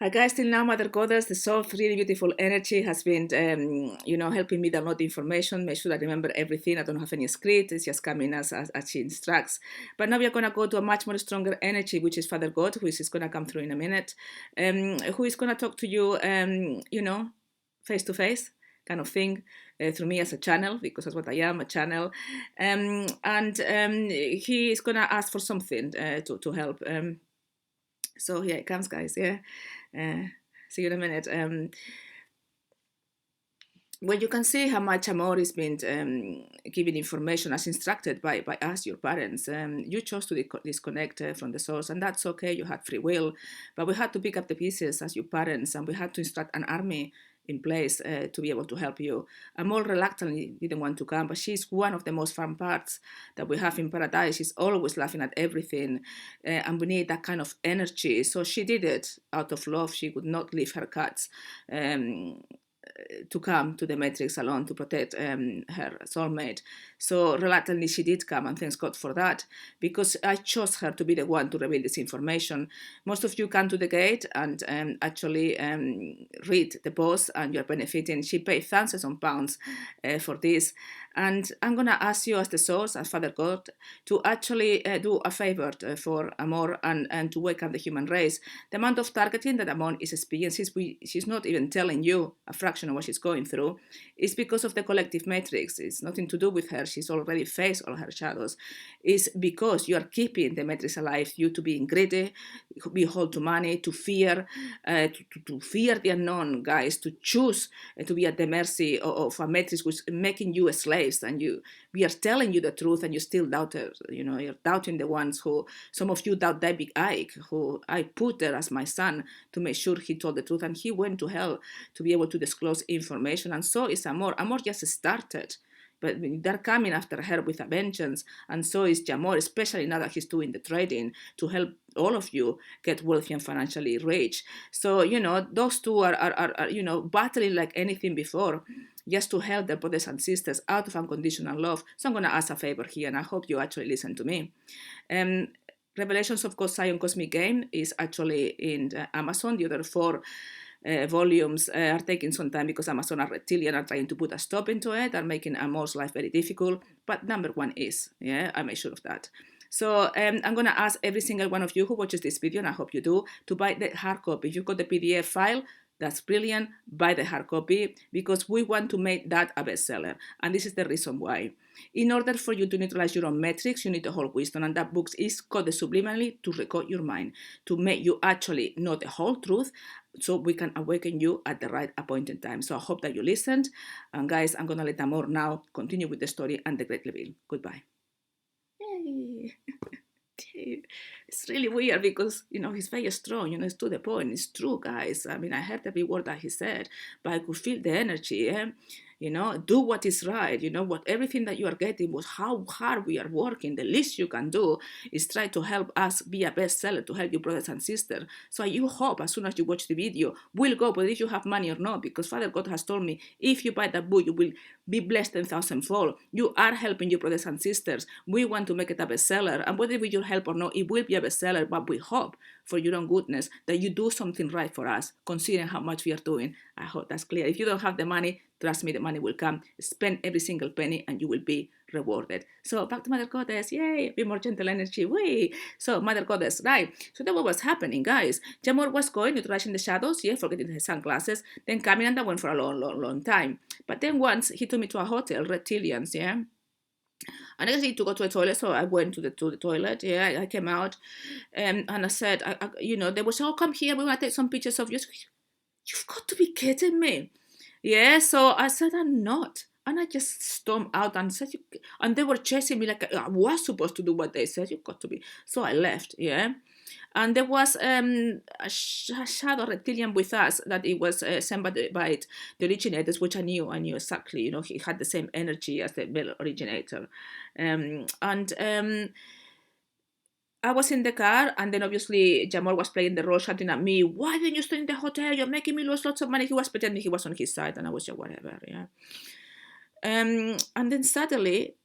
Hi guys, till now, Mother Goddess, the soft, really beautiful energy has been, helping me download the information, make sure I remember everything. I don't have any script, it's just coming as she instructs. But now we are going to go to a much more stronger energy, which is Father God, who is going to come through in a minute, who is going to talk to you, face to face kind of thing, through me as a channel, because that's what I am, a channel. He is going to ask for something to help. So here it comes, guys. Yeah. See you in a minute. Well, you can see how much Amor is being giving information as instructed by us, your parents. You chose to disconnect from the source, and that's okay. You had free will, but we had to pick up the pieces as your parents, and we had to instruct an army in place to be able to help you. Amor reluctantly didn't want to come, but she's one of the most fun parts that we have in paradise. She's always laughing at everything, and we need that kind of energy. So she did it out of love. She would not leave her cats to come to the Matrix alone to protect her soulmate. So reluctantly she did come, and thanks God for that, because I chose her to be the one to reveal this information. Most of you come to the gate and actually read the post, and you're benefiting. She paid thousands of pounds for this. And I'm going to ask you as the source, as Father God, to actually do a favor for Amor and to wake up the human race. The amount of targeting that Amor is experiencing, she's not even telling you a fraction of what she's going through, is because of the collective matrix. It's nothing to do with her. She's already faced all her shadows. It's because you are keeping the matrix alive, you to being greedy, be hold to money, to fear, to fear the unknown, guys, to choose to be at the mercy of a matrix which is making you slaves, and we are telling you the truth, and you still doubt it. You're doubting the ones who, some of you doubt David Icke, who I put there as my son to make sure he told the truth, and he went to hell to be able to disclose information. And so is Amor. Amor just started, but they're coming after her with a vengeance, and so is Jamor, especially now that he's doing the trading to help all of you get wealthy and financially rich. So, those two are battling like anything before, just to help their brothers and sisters out of unconditional love. So I'm going to ask a favor here, and I hope you actually listen to me. Revelations of God, Zion Cosmic Game is actually in Amazon. The other 4 volumes are taking some time because Amazon are reptilian, are trying to put a stop into it, are making Amor's life very difficult. But number 1 is, I make sure of that. So I'm going to ask every single one of you who watches this video, and I hope you do, to buy the hard copy. If you've got the PDF file, that's brilliant. Buy the hard copy, because we want to make that a bestseller. And this is the reason why. In order for you to neutralize your own metrics, you need the whole wisdom. And that book is coded subliminally to record your mind, to make you actually know the whole truth, so we can awaken you at the right appointed time. So I hope that you listened. And guys, I'm going to let Amor now continue with the story and the great reveal. Goodbye. Yay. It's really weird because, he's very strong, it's to the point. It's true, guys. I mean, I heard every word that he said, but I could feel the energy. Do what is right. What everything that you are getting was how hard we are working. The least you can do is try to help us be a bestseller, to help your brothers and sisters. So you hope as soon as you watch the video, we'll go, but if you have money or not, because Father God has told me, if you buy that book, you will be blessed 10,000-fold. You are helping your brothers and sisters. We want to make it a bestseller, and whether with your help or not, it will be a bestseller, but we hope for your own goodness that you do something right for us, considering how much we are doing. I hope that's clear. If you don't have the money, trust me, the money will come. Spend every single penny and you will be rewarded. So back to Mother Goddess. Yay, be more gentle energy. Way. So Mother Goddess, right. So that's what was happening, guys. Jamor was going, neutralizing the shadows, forgetting his sunglasses, then coming, and that went for a long, long, long time. But then once he took me to a hotel, reptilians, and I guess I need to go to the toilet, so I went to the toilet. I came out, and I said, they were saying, "Oh, come here, we want to take some pictures of you." You've got to be kidding me. So I said, I'm not. And I just stormed out and said, and they were chasing me like I was supposed to do what they said. You've got to be. So I left, And there was a shadow reptilian with us that it was sent by the originators, which I knew exactly. He had the same energy as the male originator. I was in the car, and then obviously Jamor was playing the role, shouting at me, "Why didn't you stay in the hotel? You're making me lose lots of money." He was pretending he was on his side, and I was just whatever, And then suddenly,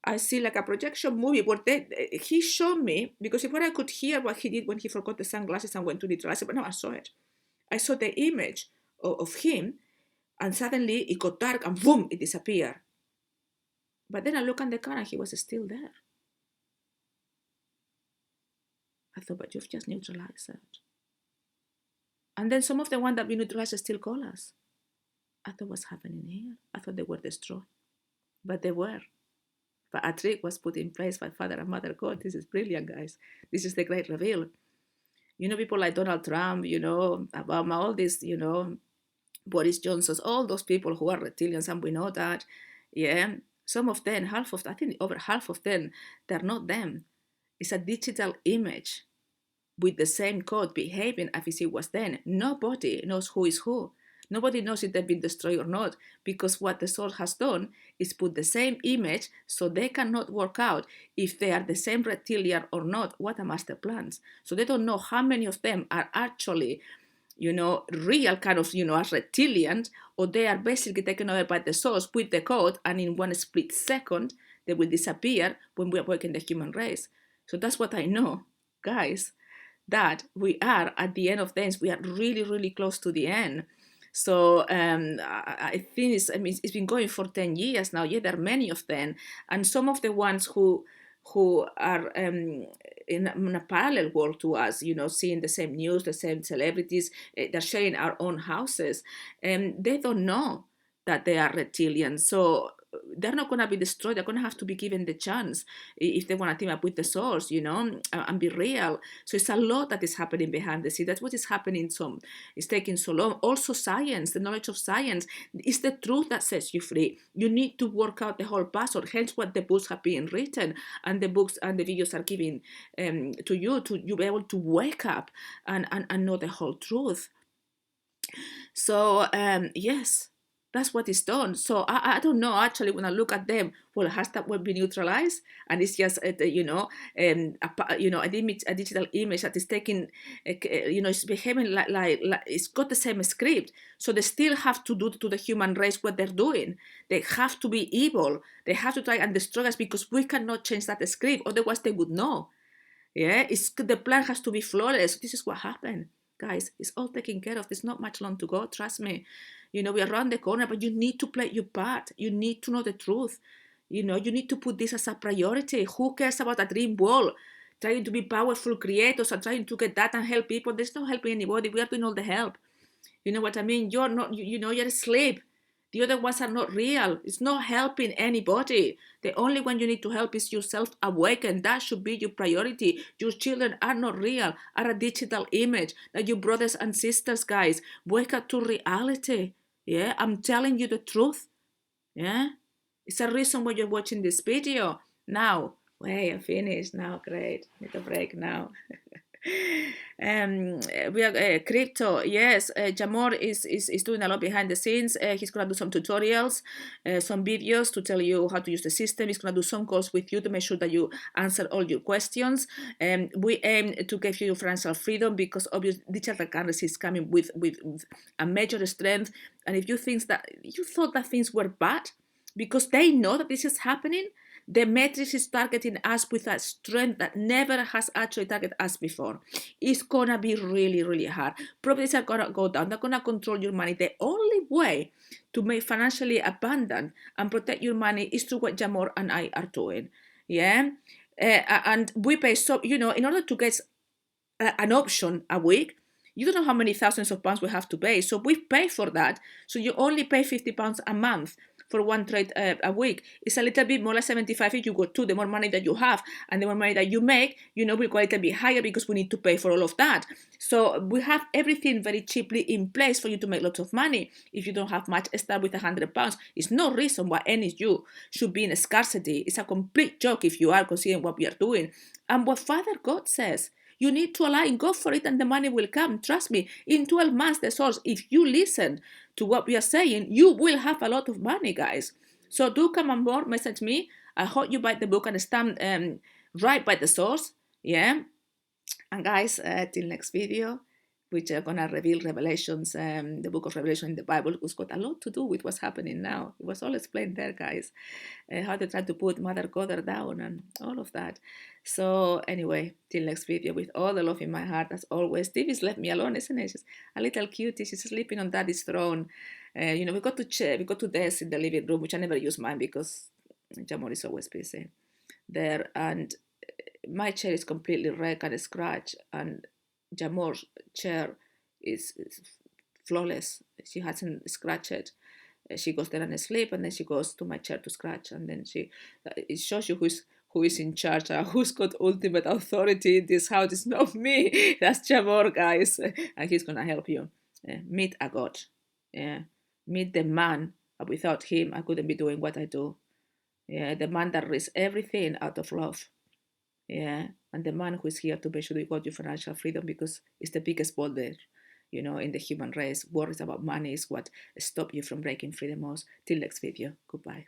I see like a projection movie where he showed me, because before I could hear what he did when he forgot the sunglasses and went to neutralize it, but now I saw it. I saw the image of him, and suddenly it got dark, and boom, it disappeared. But then I looked at the car, and he was still there. I thought, but you've just neutralized it. And then some of the ones that we neutralized still call us. I thought, what's happening here? I thought they were destroyed. But they were. But a trick was put in place by Father and Mother God. This is brilliant, guys. This is the great reveal. You know, people like Donald Trump, you know, Obama, all this, you know, Boris Johnson, all those people who are reptilians, and we know that, yeah. Some of them, I think over half of them, they're not them. It's a digital image with the same code behaving as it was then. Nobody knows who is who. Nobody knows if they've been destroyed or not, because what the source has done is put the same image so they cannot work out if they are the same reptilian or not. What a master plans. So they don't know how many of them are actually, you know, real kind of, you know, as reptilians, or they are basically taken over by the source with the code, and in one split second, they will disappear when we awaken the human race. So that's what I know, guys, that we are at the end of things. We are really, really close to the end. So I think it's been going for 10 years now. Yeah, there are many of them. And some of the ones who are in a parallel world to us, you know, seeing the same news, the same celebrities, they're sharing our own houses, and they don't know that they are reptilians. So they're not going to be destroyed. They're going to have to be given the chance if they want to team up with the source, you know, and be real. So it's a lot that is happening behind the scenes. That's what is happening. It's taking so long. Also science, the knowledge of science, is the truth that sets you free. You need to work out the whole puzzle, hence what the books have been written, and the books and the videos are giving to you be able to wake up and know the whole truth. So yes, that's what is done. So I don't know, actually, when I look at them, well, has that will be neutralized, and it's just you know, a digital image that is taking, you know, it's behaving like it's got the same script. So they still have to do to the human race what they're doing. They have to be evil. They have to try and destroy us, because we cannot change that script, otherwise they would know. Yeah, the plan has to be flawless. This is what happened, guys. It's all taken care of. There's not much long to go, trust me. You know, we are around the corner, but you need to play your part. You need to know the truth. You know, you need to put this as a priority. Who cares about a dream world? Trying to be powerful creators and trying to get that and help people. There's no helping anybody. We are doing all the help. You know what I mean? You're not, you know, you're asleep. The other ones are not real. It's not helping anybody. The only one you need to help is yourself awaken. That should be your priority. Your children are not real, are a digital image. Like your brothers and sisters, guys, wake up to reality. Yeah, I'm telling you the truth. Yeah, it's a reason why you're watching this video. Now, wait, I finished. Now, great. Need a break now. We are crypto. Yes, Amor is doing a lot behind the scenes. He's gonna do some tutorials, some videos to tell you how to use the system. He's gonna do some calls with you to make sure that you answer all your questions. We aim to give you financial freedom, because obviously digital currency is coming with a major strength. And if you thought that things were bad, because they know that this is happening, the matrix is targeting us with a strength that never has actually targeted us before. It's gonna be really, really hard. Properties are gonna go down. They're gonna control your money. The only way to make financially abundant and protect your money is through what Amor and I are doing. Yeah, and we pay, so you know, in order to get an option a week, you don't know how many thousands of pounds we have to pay. So we pay for that. So you only pay £50 a month for one trade a week. It's a little bit more, like 75 if you go to. The more money that you have and the more money that you make, you know, we'll go a little bit higher, because we need to pay for all of that. So we have everything very cheaply in place for you to make lots of money. If you don't have much, start with £100. It's no reason why any of you should be in scarcity. It's a complete joke if you are, considering what we are doing. And what Father God says, you need to align, go for it, and the money will come. Trust me, in 12 months, the source, if you listen to what we are saying, you will have a lot of money, guys. So do come on board, message me. I hope you buy the book and stand right by the source. Yeah. And guys, till next video, which are going to reveal Revelations, the book of Revelation in the Bible, who's got a lot to do with what's happening now. It was all explained there, guys, how they tried to put Mother Goddard down and all of that. So anyway, till next video, with all the love in my heart, as always. Stevie's left me alone, isn't it? She's a little cutie. She's sleeping on Daddy's throne. We got to desk in the living room, which I never use mine because Jamor is always busy there, and my chair is completely wrecked and scratched, and Jamor's chair is flawless. She hasn't scratched it. She goes there and sleep, and then she goes to my chair to scratch, and then it shows you who is in charge, who's got ultimate authority in this house. It's not me. That's Jamor, guys, and he's gonna help you. Meet a God. Yeah, meet the man. Without him, I couldn't be doing what I do. Yeah, the man that risks everything out of love. Yeah, and the man who is here to make sure you got your financial freedom, because it's the biggest boulder, in the human race. Worries about money is what stop you from breaking free the most. Till next video. Goodbye.